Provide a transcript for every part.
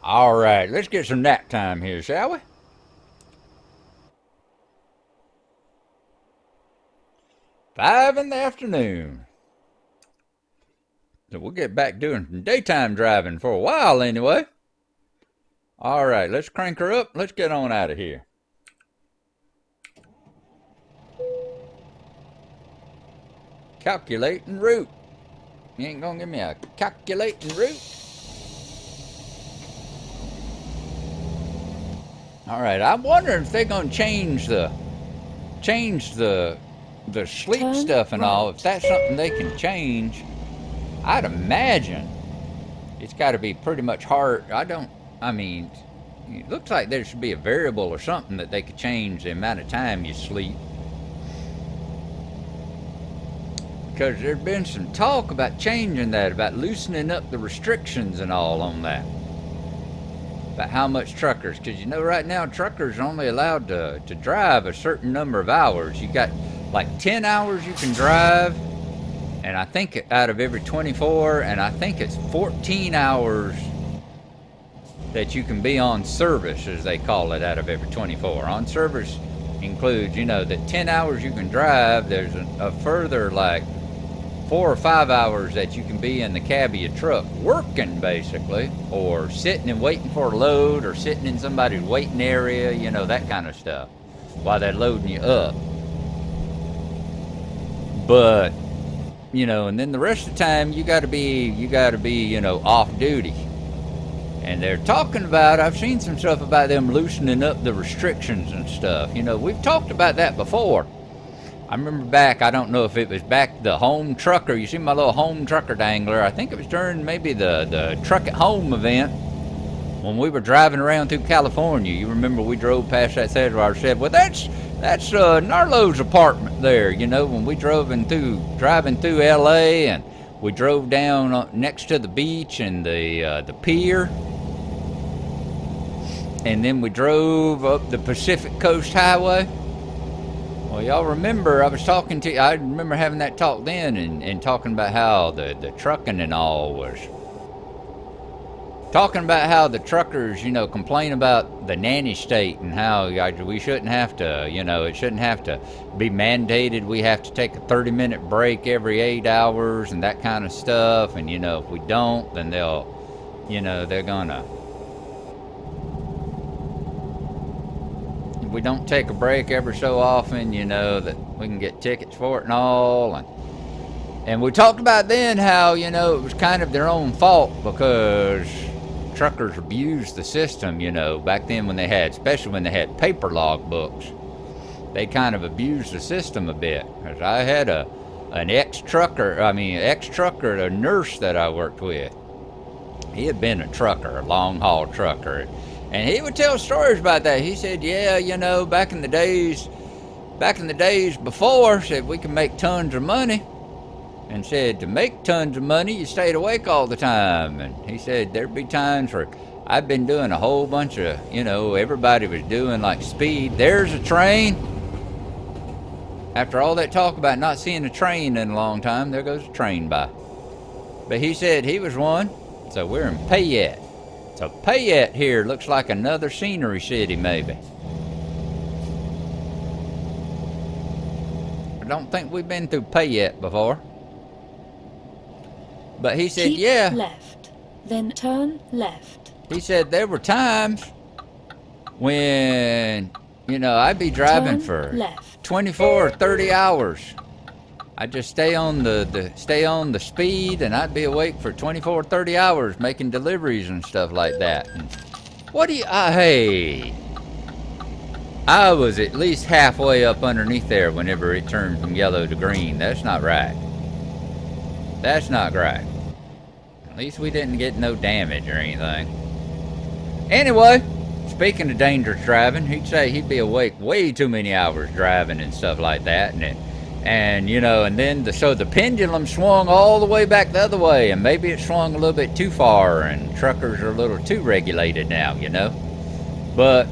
All right, let's get some nap time here, shall we? 5 in the afternoon. So we'll get back doing some daytime driving for a while anyway. All right, let's crank her up. Let's get on out of here. Calculating route. You ain't gonna give me a calculating route? All right, I'm wondering if they're gonna change the sleep Turn stuff and all. right. If that's something they can change, I'd imagine it's got to be pretty much hard. I mean, it looks like there should be a variable or something that they could change the amount of time you sleep. Because there's been some talk about changing that, about loosening up the restrictions and all on that. About how much truckers, because you know right now truckers are only allowed to drive a certain number of hours. You got like 10 hours you can drive, and I think out of every 24, and I think it's 14 hours that you can be on service, as they call it, out of every 24. On service includes, that 10 hours you can drive, there's a further like 4 or 5 hours that you can be in the cab of your truck working basically, or sitting and waiting for a load, or sitting in somebody's waiting area, that kind of stuff, while they're loading you up. But, and then the rest of the time you gotta be, off duty. And they're talking about, I've seen some stuff about them loosening up the restrictions and stuff. We've talked about that before. I remember back, I don't know if it was back the home trucker. You see my little home trucker dangler? I think it was during maybe the Truck at Home event when we were driving around through California. You remember we drove past that Cedar said, well, that's Gnarlo's apartment there. When we driving through L.A. and we drove down next to the beach and the pier. And then we drove up the Pacific Coast Highway. Well, y'all remember I remember having that talk then and talking about how the trucking and all was. Talking about how the truckers, complain about the nanny state and how we shouldn't have to, it shouldn't have to be mandated. We have to take a 30-minute break every 8 hours and that kind of stuff. And, if we don't, then they're gonna. We don't take a break every so often, that we can get tickets for it and all. And we talked about then how, it was kind of their own fault because truckers abused the system, back then especially when they had paper log books. They kind of abused the system a bit. Because I had an ex-trucker, a nurse that I worked with. He had been a trucker, a long-haul trucker. And he would tell stories about that. He said, yeah, back in the days before, said we can make tons of money. And said to make tons of money, you stayed awake all the time. And he said there'd be times where I've been doing a whole bunch of, everybody was doing like speed. There's a train. After all that talk about not seeing a train in a long time, there goes a train by. But he said he was one. So we're in Payette. So Payette here looks like another scenery city, maybe. I don't think we've been through Payette before. But he said, Keep yeah. left, then turn left. He said there were times when, I'd be driving for left. 24 or 30 hours. I'd just stay on the speed, and I'd be awake for 24 or 30 hours making deliveries and stuff like that. And I was at least halfway up underneath there whenever it turned from yellow to green. That's not right. That's not right. At least we didn't get no damage or anything. Anyway, speaking of dangerous driving, he'd say he'd be awake way too many hours driving and stuff like that. And then the pendulum swung all the way back the other way, and maybe it swung a little bit too far, and truckers are a little too regulated now, But,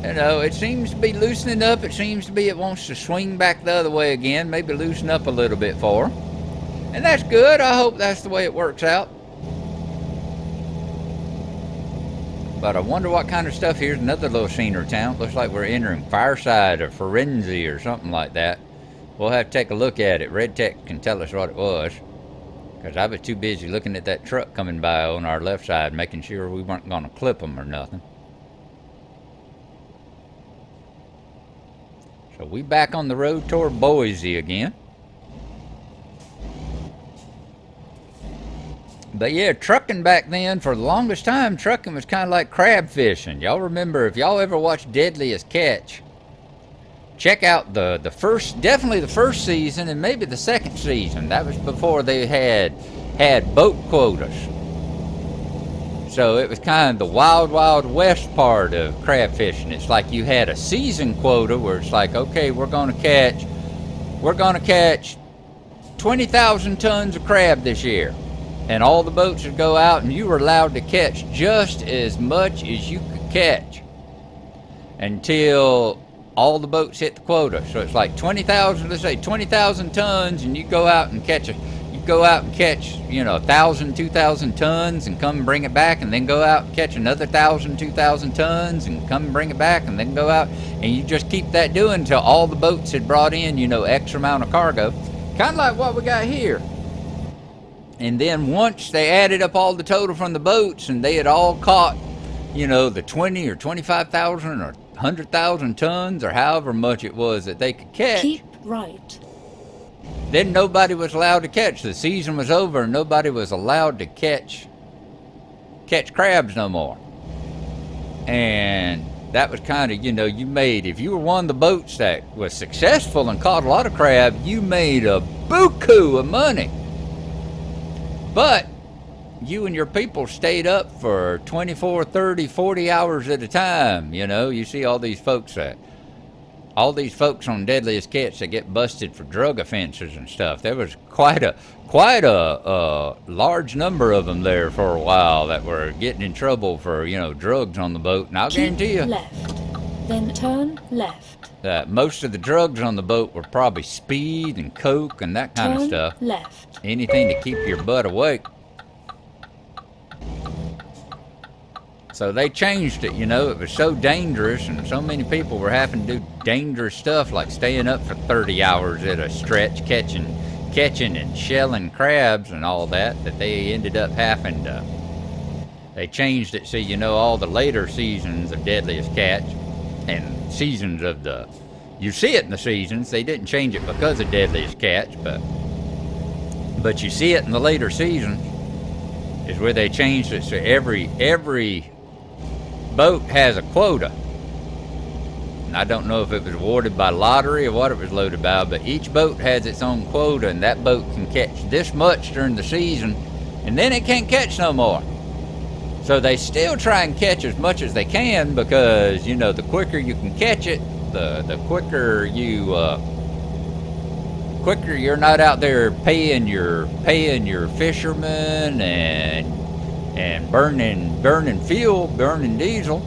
it seems to be loosening up. It seems to be it wants to swing back the other way again, maybe loosen up a little bit for them. And that's good. I hope that's the way it works out. But I wonder what kind of stuff. Here's another little scenery town. Looks like we're entering Fireside or Forenzi or something like that. We'll have to take a look at it. Red Tech can tell us what it was. Because I was too busy looking at that truck coming by on our left side, making sure we weren't going to clip them or nothing. So we back on the road toward Boise again. But yeah, trucking back then, for the longest time, trucking was kind of like crab fishing. Y'all remember, if y'all ever watched Deadliest Catch, check out definitely the first season and maybe the second season. That was before they had boat quotas. So it was kind of the wild, wild west part of crab fishing. It's like you had a season quota where it's like, okay, we're gonna catch 20,000 tons of crab this year. And all the boats would go out and you were allowed to catch just as much as you could catch until all the boats hit the quota. So it's like 20,000, let's say 20,000 tons, and you go out and catch 1,000, 2,000 tons and come and bring it back, and then go out and catch another 1,000, 2,000 tons and come and bring it back, and then go out, and you just keep that doing until all the boats had brought in, X amount of cargo. Kind of like what we got here. And then once they added up all the total from the boats and they had all caught, the 20 or 25,000 or 100,000 tons or however much it was that they could catch. Keep right. Then nobody was allowed to catch. The season was over and nobody was allowed to catch crabs no more. And that was kind of, you made, if you were one of the boats that was successful and caught a lot of crab, you made a buku of money. But you and your people stayed up for 24, 30, 40 hours at a time. You see all these folks on Deadliest Catch that get busted for drug offenses and stuff. There was quite a large number of them there for a while that were getting in trouble for, drugs on the boat. And I'll guarantee you, left, then turn left. That most of the drugs on the boat were probably speed and coke and that kind of stuff. Left. Anything to keep your butt awake. So they changed it, it was so dangerous and so many people were having to do dangerous stuff like staying up for 30 hours at a stretch catching and shelling crabs and all that they ended up having to, they changed it so all the later seasons of Deadliest Catch and seasons of you see it in the seasons, they didn't change it because of Deadliest Catch, but you see it in the later seasons is where they changed it so every boat has a quota. And I don't know if it was awarded by lottery or what it was loaded by, but each boat has its own quota, and that boat can catch this much during the season, and then it can't catch no more. So they still try and catch as much as they can because, the quicker you can catch it, the quicker you're not out there paying your fishermen and burning fuel, burning diesel.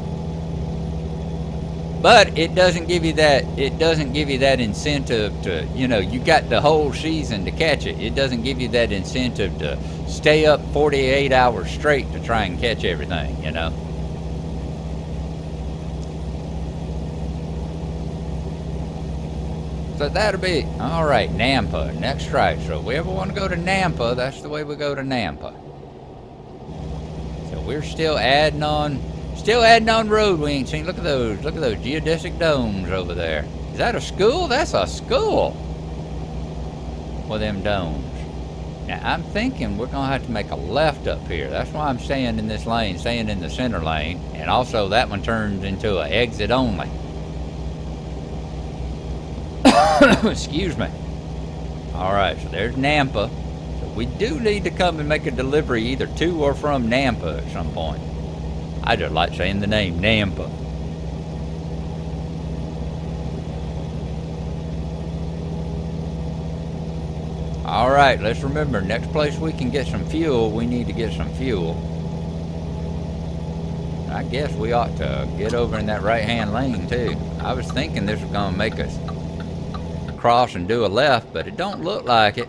But it doesn't give you that incentive to, you got the whole season to catch it. It doesn't give you that incentive to stay up 48 hours straight to try and catch everything, So that'll be, all right, Nampa, next right. So if we ever want to go to Nampa, that's the way we go to Nampa. So we're still adding on road we ain't seen. Look at those geodesic domes over there. Is that a school? That's a school. With them domes. Now I'm thinking we're gonna have to make a left up here. That's why I'm staying in this lane, staying in the center lane. And also that one turns into an exit only. Excuse me. Alright, so there's Nampa. So we do need to come and make a delivery either to or from Nampa at some point. I just like saying the name, Nampa. Alright, let's remember, next place we can get some fuel, we need to get some fuel. I guess we ought to get over in that right-hand lane, too. I was thinking this was going to make us cross and do a left, but it don't look like it.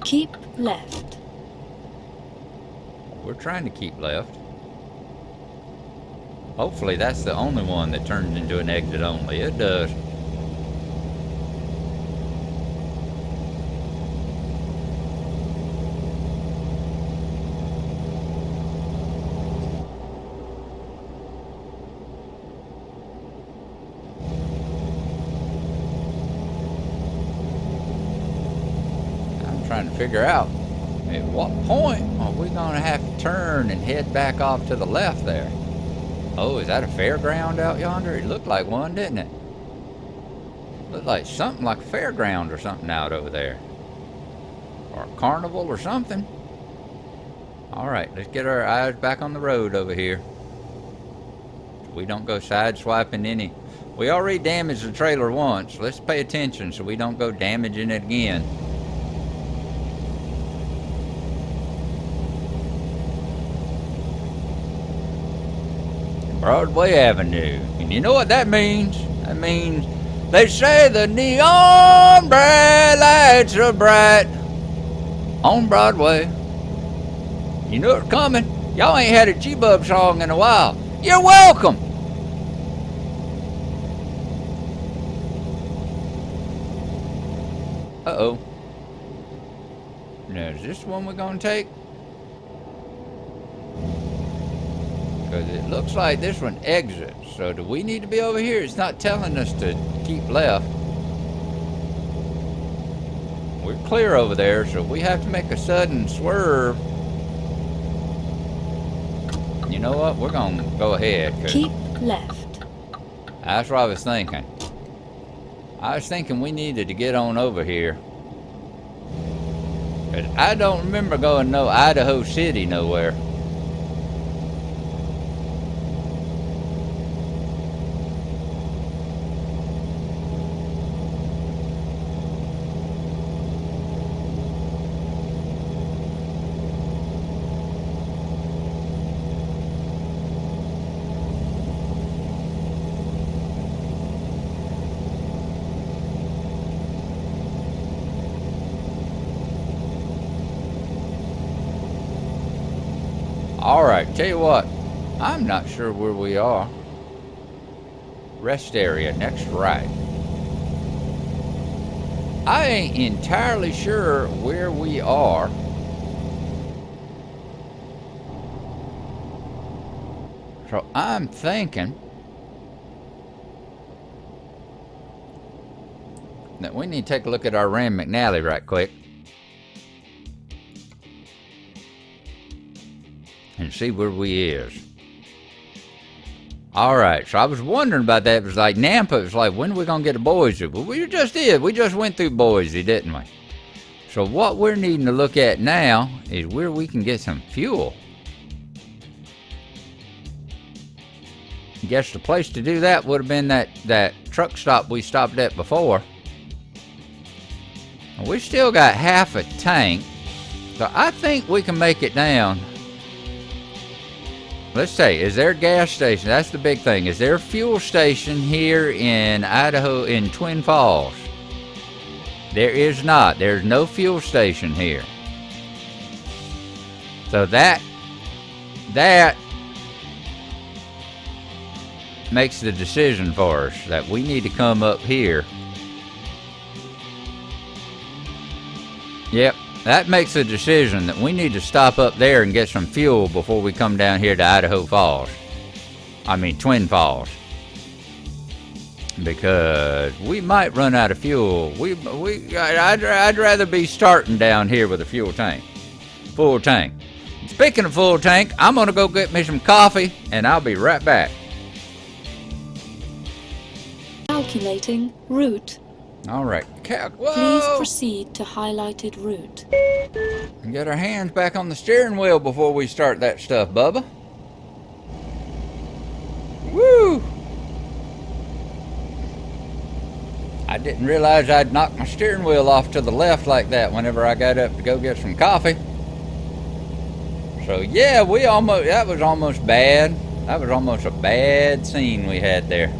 Keep left. We're trying to keep left. Hopefully that's the only one that turns into an exit only. It does. I'm trying to figure out at what point are we going to have to turn and head back off to the left there. Oh, is that a fairground out yonder? It looked like one, didn't it? Looked like something like a fairground or something out over there. Or a carnival or something. Alright, let's get our eyes back on the road over here. So we don't go sideswiping any. We already damaged the trailer once. Let's pay attention so we don't go damaging it again. Broadway Avenue. And you know what that means? That means they say the neon bright lights are bright on Broadway. You know it's coming. Y'all ain't had a G-Bub song in a while. You're welcome. Uh-oh. Now, is this the one we're going to take? Because it looks like this one exits. So do we need to be over here? It's not telling us to keep left. We're clear over there, so we have to make a sudden swerve. You know what? We're going to go ahead. Keep left. That's what I was thinking. I was thinking we needed to get on over here. 'Cause I don't remember going no Idaho City nowhere. Alright, tell you what, I'm not sure where we are. Rest area, next right. I ain't entirely sure where we are. So I'm thinking that we need to take a look at our Rand McNally right quick. And see where we is. Alright, so I was wondering about that. It was like Nampa, it was like, when are we going to get to Boise? Well, we just did. We just went through Boise, didn't we? So what we're needing to look at now is where we can get some fuel. I guess the place to do that would have been that truck stop we stopped at before. And we still got half a tank. So I think we can make it down. Let's say, is there a gas station? That's the big thing. Is there a fuel station here in Idaho, in Twin Falls? There is not. There's no fuel station here. So that makes the decision for us that we need to come up here. Yep. That makes the decision that we need to stop up there and get some fuel before we come down here to Idaho Falls. I mean, Twin Falls. Because we might run out of fuel. I'd rather be starting down here with a fuel tank. Full tank. Speaking of full tank, I'm going to go get me some coffee, and I'll be right back. Calculating route. All right. Whoa! Please proceed to highlighted route. Get our hands back on the steering wheel before we start that stuff, Bubba. Woo! I didn't realize I'd knocked my steering wheel off to the left like that whenever I got up to go get some coffee. So yeah, that was almost bad. That was almost a bad scene we had there.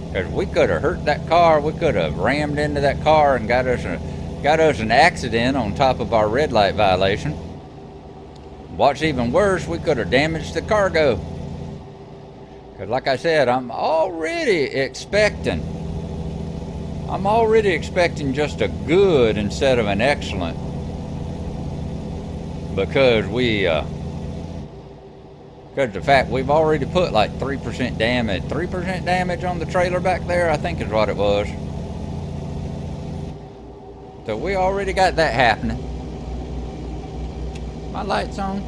Because we could have hurt that car, we could have rammed into that car and got us an accident on top of our red light violation. What's even worse, we could have damaged the cargo. Because like I said, I'm already expecting just a good instead of an excellent. Because because the fact we've already put like 3% damage on the trailer back there, I think is what it was. So we already got that happening. My light's on.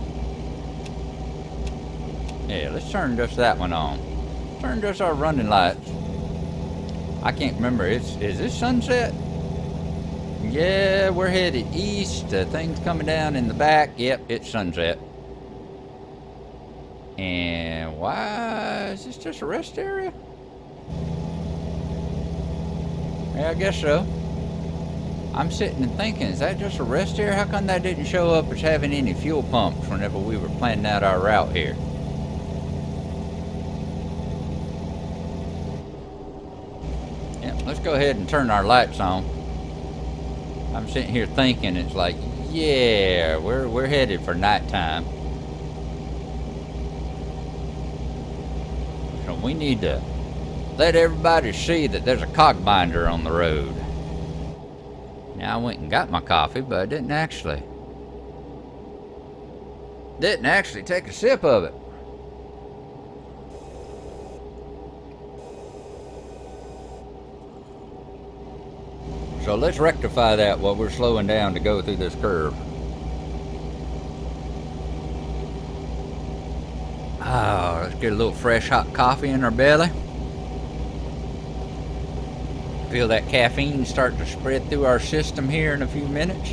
Yeah, let's turn just that one on. Turn just our running lights. I can't remember. Is this sunset? Yeah, we're headed east. Things coming down in the back. Yep, it's sunset. And why is this just a rest area? Yeah, I guess so. I'm sitting and thinking, is that just a rest area? How come that didn't show up as having any fuel pumps whenever we were planning out our route here? Yeah, let's go ahead and turn our lights on. I'm sitting here thinking, it's like, yeah, we're headed for nighttime. So we need to let everybody see that there's a cog binder on the road. Now I went and got my coffee, but I didn't actually take a sip of it. So let's rectify that while we're slowing down to go through this curve. Oh, let's get a little fresh hot coffee in our belly. Feel that caffeine start to spread through our system here in a few minutes.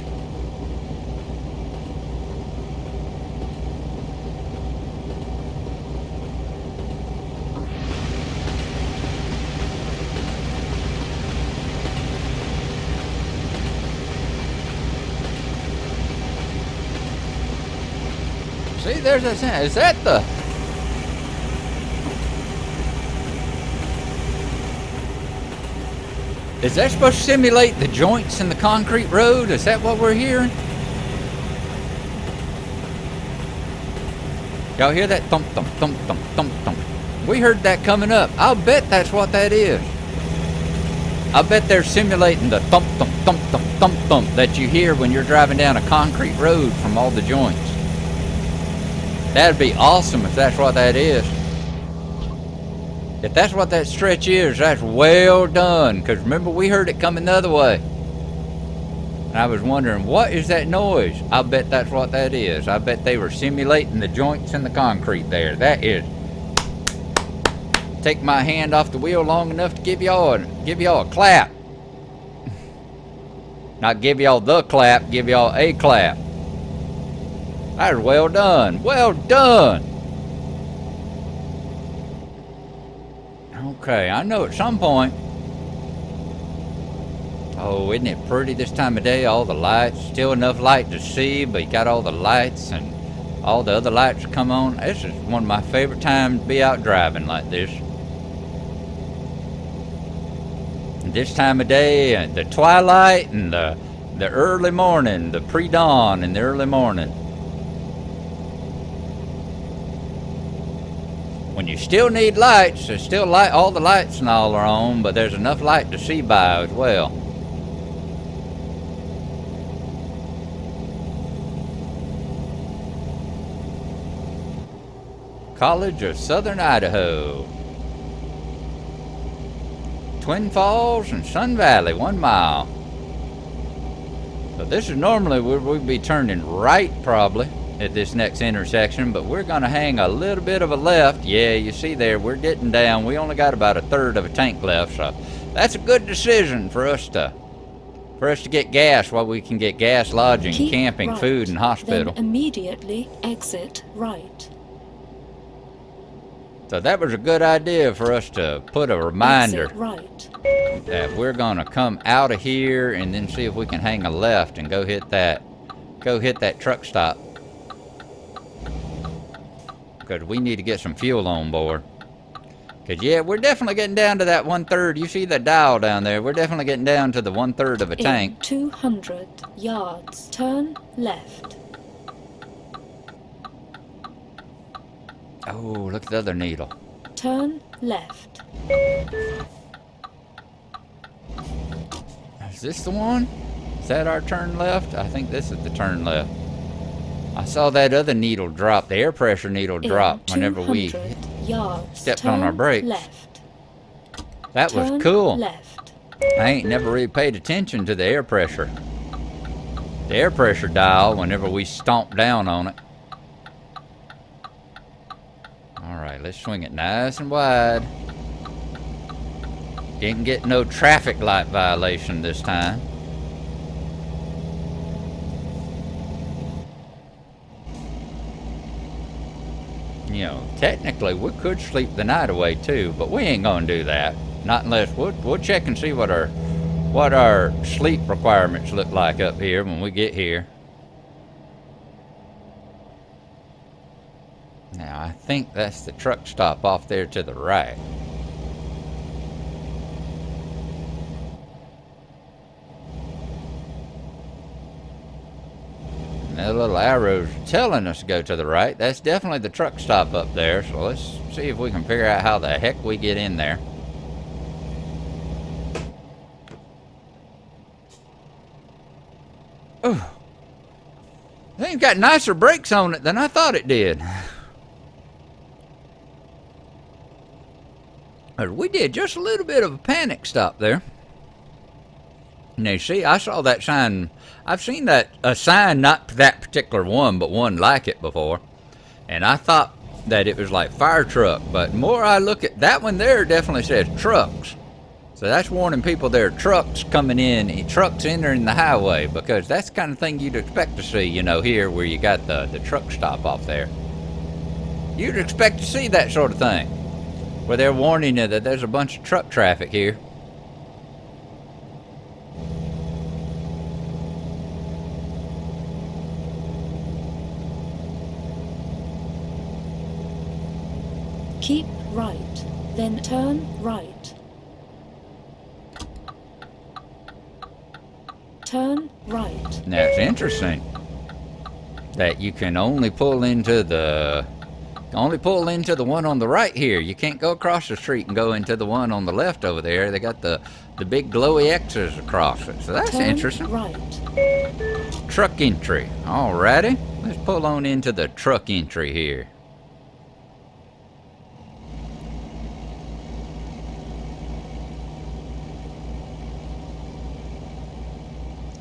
See, there's that sound. Is that the... Is that supposed to simulate the joints in the concrete road? Is that what we're hearing? Y'all hear that thump, thump, thump, thump, thump, thump? We heard that coming up. I'll bet that's what that is. I bet they're simulating the thump, thump, thump, thump, thump, thump that you hear when you're driving down a concrete road from all the joints. That'd be awesome if that's what that is. If that's what that stretch is, that's well done. Because remember, we heard it coming the other way. And I was wondering, what is that noise? I bet that's what that is. I bet they were simulating the joints in the concrete there. That is... Take my hand off the wheel long enough to give y'all a clap. Not give y'all the clap, give y'all a clap. That is well done. Well done. Okay, I know at some point. Oh, isn't it pretty this time of day? All the lights, still enough light to see, but you got all the lights and all the other lights come on. This is one of my favorite times to be out driving like this. This time of day, and the twilight and the early morning, the pre-dawn and the early morning. When you still need lights, there's still light, all the lights and all are on, but there's enough light to see by as well. College of Southern Idaho. Twin Falls and Sun Valley, 1 mile. So this is normally where we'd be turning right probably at this next intersection, but we're going to hang a little bit of a left. Yeah, you see there, we're getting down. We only got about a third of a tank left, so that's a good decision for us to get gas while we can get gas, lodging, Keep camping, right, food, and hospital. Then immediately exit right. So that was a good idea for us to put a reminder Exit right. that we're going to come out of here and then see if we can hang a left and go hit that truck stop. Because we need to get some fuel on board. Because, yeah, we're definitely getting down to that 1/3. You see the dial down there. We're definitely getting down to the 1/3 of a tank. In 200 yards, turn left. Oh, look at the other needle. Turn left. Is this the one? Is that our turn left? I think this is the turn left. I saw that other needle drop, the air pressure needle drop, whenever we 200 yards. stepped on our Turn brakes. left. That was Turn cool. left. I ain't never really paid attention to the air pressure. The air pressure dial whenever we stomped down on it. Alright, let's swing it nice and wide. Didn't get no traffic light violation this time. You know, technically we could sleep the night away too, but we ain't gonna do that. Not unless we'll check and see what our sleep requirements look like up here when we get here. Now I think that's the truck stop off there to the right. And the little arrows telling us to go to the right. That's definitely the truck stop up there. So let's see if we can figure out how the heck we get in there. Oh, I think it's got nicer brakes on it than I thought it did. We did just a little bit of a panic stop there. Now, see, I saw that sign. I've seen a sign, not that particular one, but one like it before. And I thought that it was like fire truck. But more I look at that one there, definitely says trucks. So that's warning people there are trucks coming in, trucks entering the highway, because that's the kind of thing you'd expect to see, you know, here where you got the truck stop off there. You'd expect to see that sort of thing, where they're warning you that there's a bunch of truck traffic here. Keep right, then turn right. Turn right. Now it's interesting that you can only pull into the one on the right here. You can't go across the street and go into the one on the left over there. They got the big glowy X's across it. So that's Turn interesting. right. Truck entry. Alrighty. Let's pull on into the truck entry here.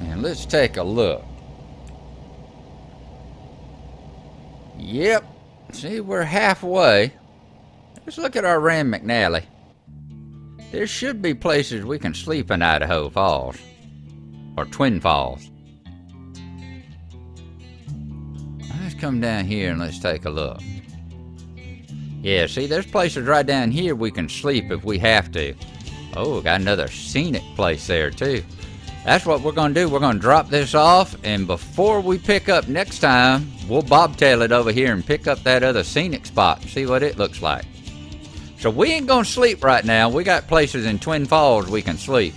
And let's take a look. Yep. See, we're halfway. Let's look at our Rand McNally. There should be places we can sleep in Idaho Falls. Or Twin Falls. Let's come down here and let's take a look. Yeah, see, there's places right down here we can sleep if we have to. Oh, got another scenic place there, too. That's what we're going to do. We're going to drop this off, and before we pick up next time, we'll bobtail it over here and pick up that other scenic spot and see what it looks like. So we ain't going to sleep right now. We got places in Twin Falls we can sleep.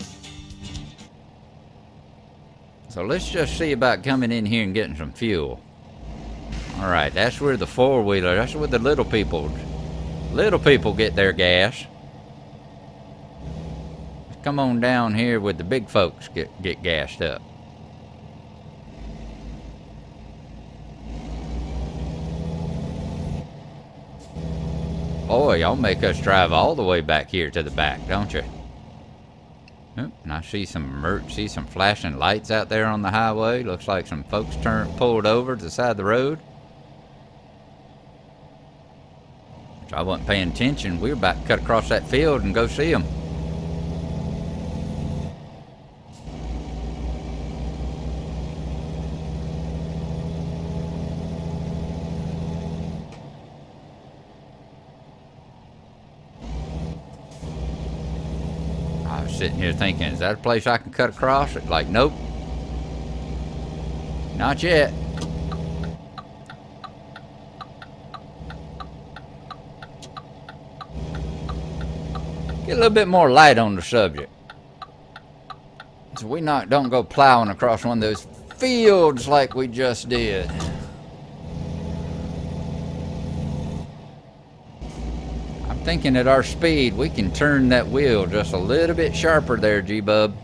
So let's just see about coming in here and getting some fuel. All right, that's where the four-wheeler, that's where the little people get their gas. Come on down here with the big folks get gassed up. Boy, y'all make us drive all the way back here to the back, don't you? Oh, and I see some flashing lights out there on the highway. Looks like some folks pulled over to the side of the road. Which I wasn't paying attention. We were about to cut across that field and go see them. I was sitting here thinking, is that a place I can cut across? It's like, nope. Not yet. Get a little bit more light on the subject. So we don't go plowing across one of those fields like we just did. thinking at our speed, we can turn that wheel just a little bit sharper there, G-Bub.